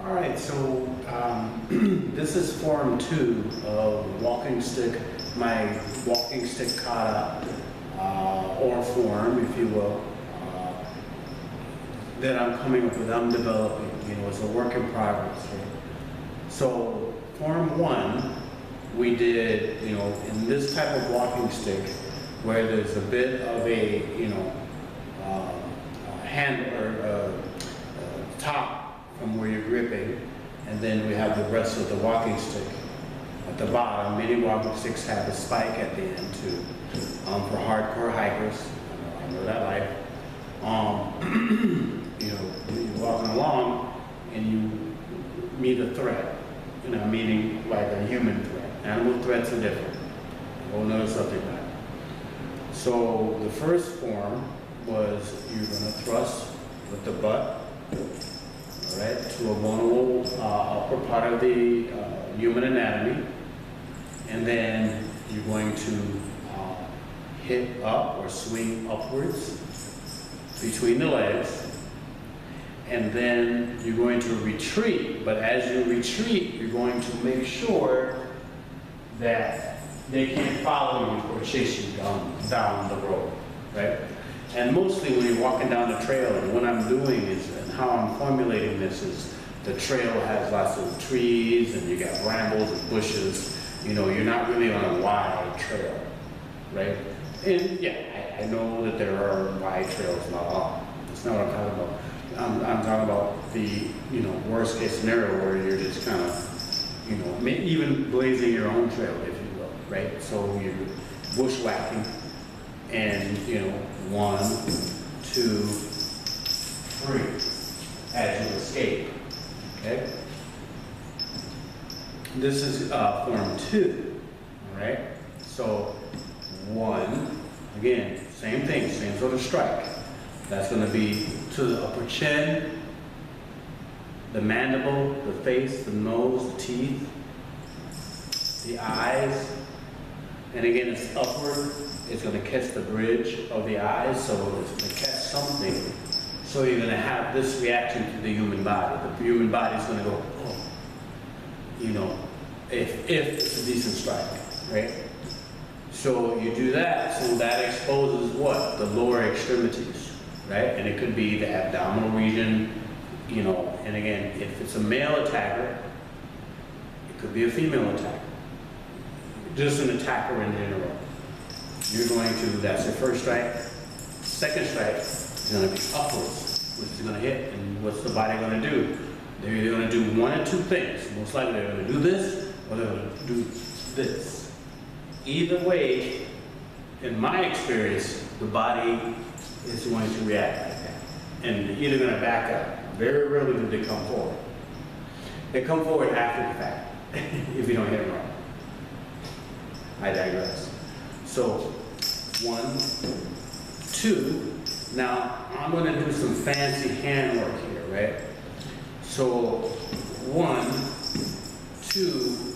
All right, so this is form 2 of walking stick, my walking stick kata, or form, if you will, that I'm coming up with, I'm developing, it's a work in progress. Right? So form 1, we did, in this type of walking stick, where there's a bit of a, hand or top from where you're gripping, and then we have the rest of the walking stick at the bottom. Many walking sticks have a spike at the end too, for hardcore hikers. I know that life. You're walking along and you meet a threat, meaning like a human threat. Animal threats are different. We'll notice something like that. So the first form was you're going to thrust with the butt, all right, to a vulnerable upper part of the human anatomy, and then you're going to hit up or swing upwards between the legs, and then you're going to retreat. But as you retreat, you're going to make sure that they can't follow you or chase you down the road, right? And mostly when you're walking down the trail, and what I'm doing is, and how I'm formulating this is, the trail has lots of trees and you got brambles and bushes. You're not really on a wide trail, right? And yeah, I know that there are wide trails, not all. That's not what I'm talking about. I'm talking about the worst case scenario where you're just kind of even blazing your own trail, if you will, right? So you're bushwhacking, and 1, 2, 3 as you escape. Okay. This is form 2. All right. So 1, again, same thing, same sort of strike. That's going to be to the upper chin, the mandible, the face, the nose, the teeth, the eyes, and again, it's upward. It's going to catch the bridge of the eyes, so it's going to catch something. So you're going to have this reaction to the human body. The human body is going to go, oh, if it's a decent strike, right? So you do that, so that exposes what? The lower extremities, right? And it could be the abdominal region, and again, if it's a male attacker, it could be a female attacker. Just an attacker in general. You're going to, that's your first strike. Second strike is going to be upwards, which is going to hit. And what's the body going to do? They're either going to do one or two things. Most likely they're going to do this, or they're going to do this. Either way, in my experience, the body is going to react like that. And they're either going to back up. Very rarely do they come forward. They come forward after the fact, if you don't hit them right. I digress. So, 1, 2. Now, I'm going to do some fancy handwork here, right? So, 1, 2,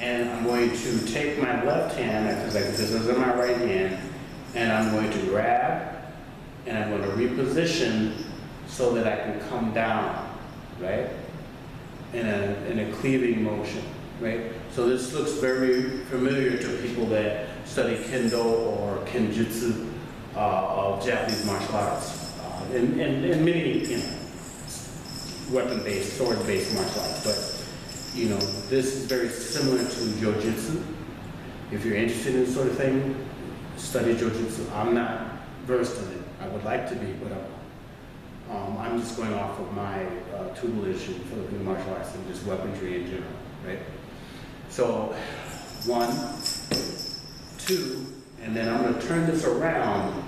and I'm going to take my left hand, because this is in my right hand, and I'm going to grab, and I'm going to reposition so that I can come down, right? In a cleaving motion, right? So this looks very familiar to people that study Kendo or Kenjutsu of Japanese martial arts, and many, weapon-based, sword-based martial arts. But, this is very similar to Jiu-Jitsu. If you're interested in this sort of thing, study Jiu-Jitsu. I'm not versed in it. I would like to be, but I'm just going off of my tutelage in Filipino Martial Arts and just weaponry in general, right? So, 1, 2, and then I'm going to turn this around,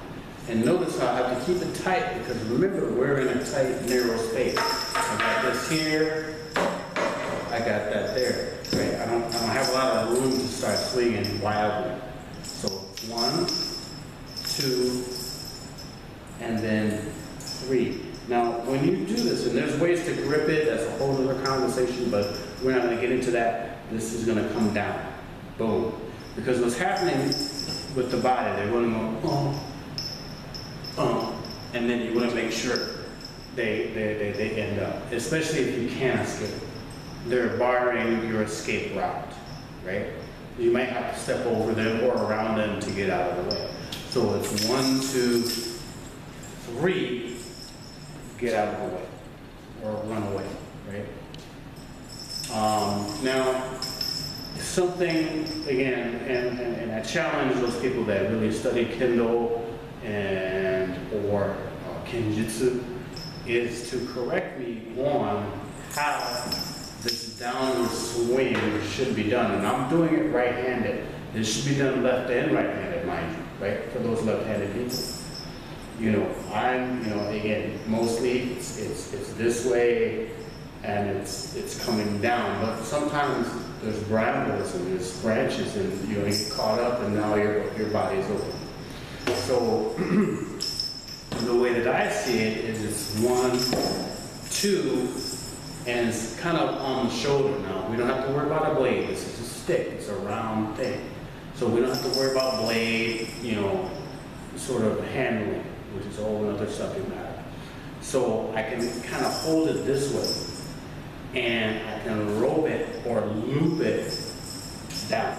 and notice how I have to keep it tight, because remember, we're in a tight, narrow space. I got this here, I got that there, right? I don't have a lot of room to start swinging wildly. So 1, 2, and then 3. Now, when you do this, and there's ways to grip it, that's a whole other conversation, but we're not going to get into that. This is going to come down. Boom. Because what's happening with the body, they're going to go, and then you want to make sure they end up, especially if you can't escape. They're barring your escape route, right? You might have to step over them or around them to get out of the way. So it's 1, 2, 3, get out of the way, or run away, right? Now, something, again, and I challenge those people that really study Kendo or Kenjutsu, is to correct me on how this downward swing should be done. And I'm doing it right-handed. It should be done left and right-handed, mind you, right? For those left-handed people. You know, again, mostly it's this way and it's coming down. But sometimes there's brambles and there's branches and you get caught up and now your body's open. So the way that I see it is it's 1, 2, and it's kind of on the shoulder now. We don't have to worry about a blade. This is a stick. It's a round thing. So we don't have to worry about blade, sort of handling, which is a whole other subject matter. So I can kind of hold it this way, and I can rope it or loop it down,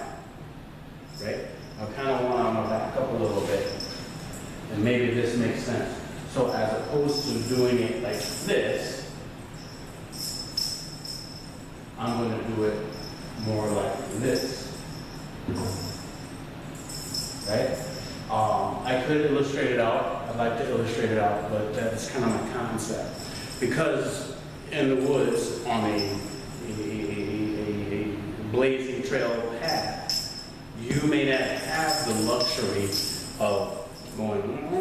right? I kind of want to back up a little bit, and maybe this makes sense. So as opposed to doing it like this, I'm going to do it more like this, right? I could illustrate it out. I'd like to illustrate it out, but that's kind of my concept. Because in the woods, on a blazing trail path, you may not have the luxury of going,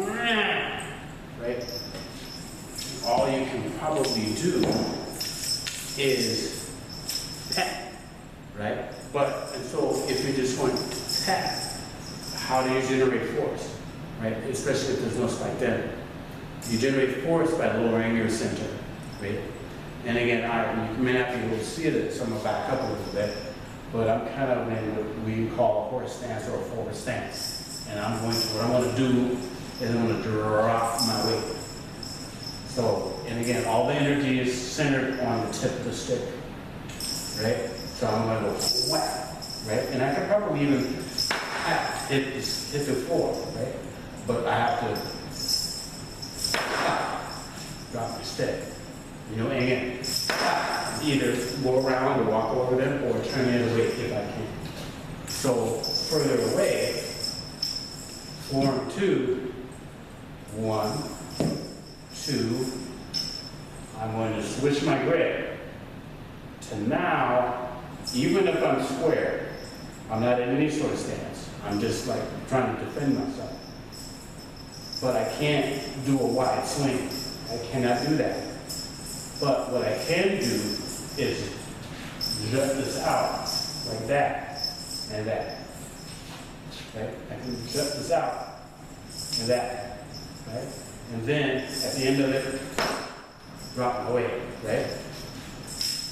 right? All you can probably do is tap, right? And so if you're just going to tap, how do you generate force, right? Especially if there's no spike dent. You generate force by lowering your center, right? And again, you may not be able to see it, so I'm gonna back up a little bit, but I'm kind of in what we call a horse stance or a forward stance. And what I'm going to do is I'm going to drop my weight. So, and again, all the energy is centered on the tip of the stick, right? So I'm going to go whack, right? And I could probably even hit the floor, right? But I have to drop my stick. And again, either go around or walk over them or turn the other way if I can. So further away, form 2, 1, 2, I'm going to switch my grip to now, even if I'm square, I'm not in any sort of stance. I'm just like trying to defend myself. But I can't do a wide swing. I cannot do that. But what I can do is jut this out like that and that. Right? I can jut this out and that. Right? And then at the end of it, drop my weight. Right?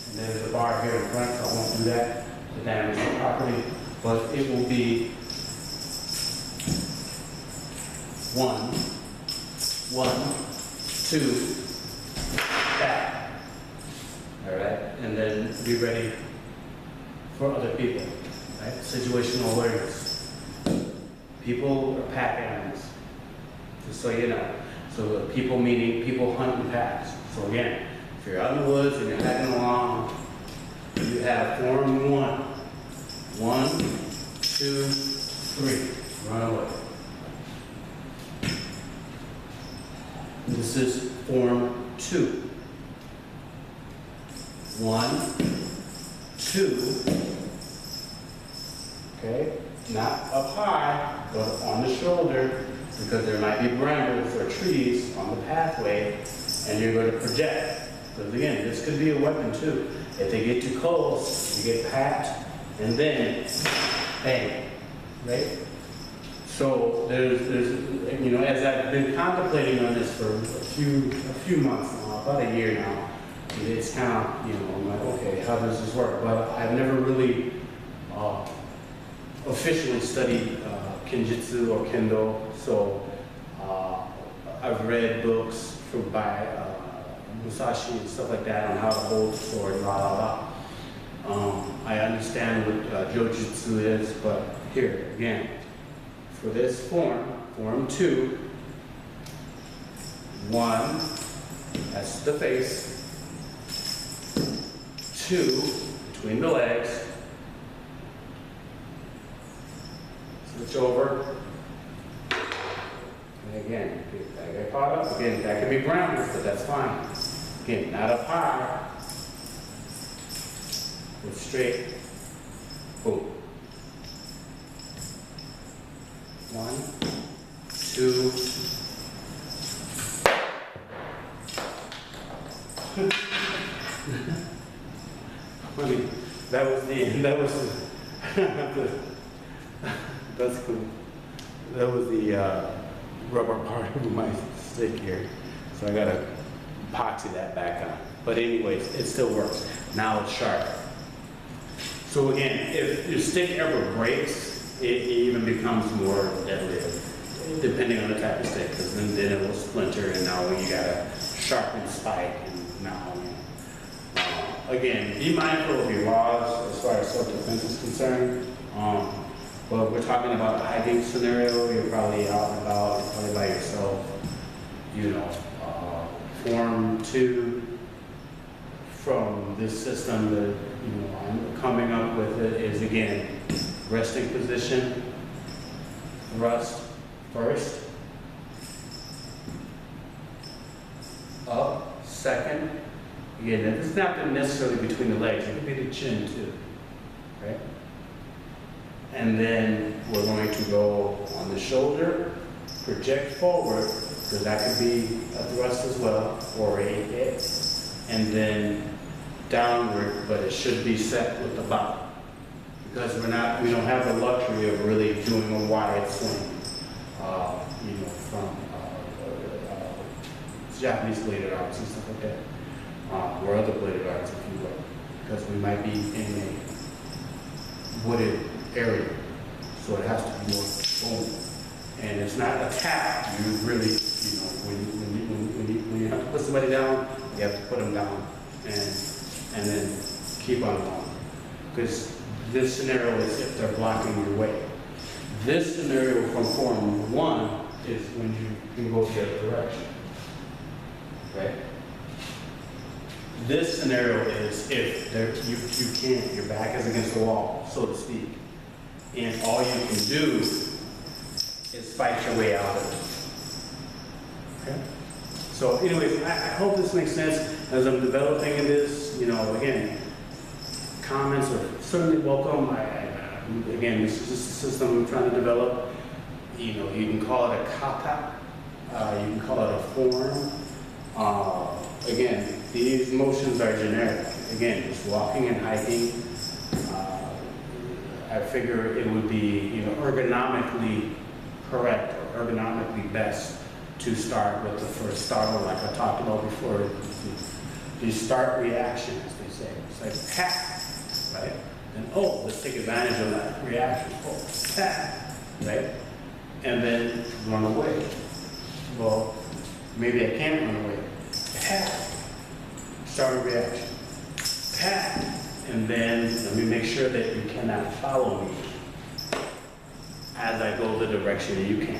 And there's a bar here in front, so I won't do that to damage the property. But it will be 1, 2, that. All right, and then be ready for other people, right? Situational awareness. People are pack animals, just so you know. So people meaning people hunt in packs. So again, if you're out in the woods and you're heading along, you have form 1. 1, 2, 3, run away. This is form 2. 1, 2, okay? Not up high, but on the shoulder, because there might be brambles or trees on the pathway, and you're going to project. Because again, this could be a weapon too. If they get too close, you get packed, and then bang, right? So there's as I've been contemplating on this for a few months now, about a year now, it's kind of, I'm like, okay, how does this work? But I've never really officially studied Kenjutsu or Kendo, so I've read books by Musashi and stuff like that on how to hold the sword, blah, blah, blah. I understand what Jojutsu is, but here, again, for this form 2, 1, that's the face, 2, between the legs, switch over, and again, if that get caught up, again, that can be grounded, but that's fine. Again, not up high, go straight, boom. 1, 2, funny, that's cool. That was the rubber part of my stick here. So I gotta epoxy that back on. But anyways, it still works. Now it's sharp. So again, if your stick ever breaks, it even becomes more deadly, depending on the type of stick, because then it will splinter, and now you gotta sharpen spike, and now, again, be mindful of your laws as far as self-defense is concerned. But we're talking about a hiking scenario. You're probably out and about, you're probably by yourself. You know, form 2 from this system that I'm coming up with it is, again, resting position, thrust first, up second. Again, it's not necessarily between the legs, it could be the chin too, right? And then we're going to go on the shoulder, project forward, because that could be a thrust as well, or a hit, and then downward, but it should be set with the bottom, because we don't have the luxury of really doing a wide swing, from Japanese bladed arts and stuff like that, or other bladed arts, if you will, because we might be in a wooded area, so it has to be more boom. And it's not a tap. You really, when you have to put somebody down, you have to put them down, and then keep on going. Because this scenario is if they're blocking your way. This scenario from form 1 is when you can go the other direction, right? This scenario is if you can't, your back is against the wall, so to speak, and all you can do is fight your way out of it. Okay? So anyways, I hope this makes sense as I'm developing in this. Again, comments are certainly welcome. Again, this is just a system I'm trying to develop. You can call it a kata, you can call it a form. Again, these motions are generic. Again, just walking and hiking. I figure it would be, ergonomically correct or ergonomically best to start with the first startle, like I talked about before. The start reaction, as they say. It's like tap, right? And let's take advantage of that reaction. Tap, right? And then run away. Well, maybe I can't run away. Tap, start a reaction. Tap, and then let me make sure that you cannot follow me as I go the direction that you can.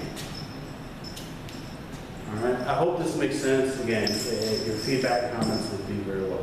All right, I hope this makes sense. Again, your feedback, comments would be very welcome.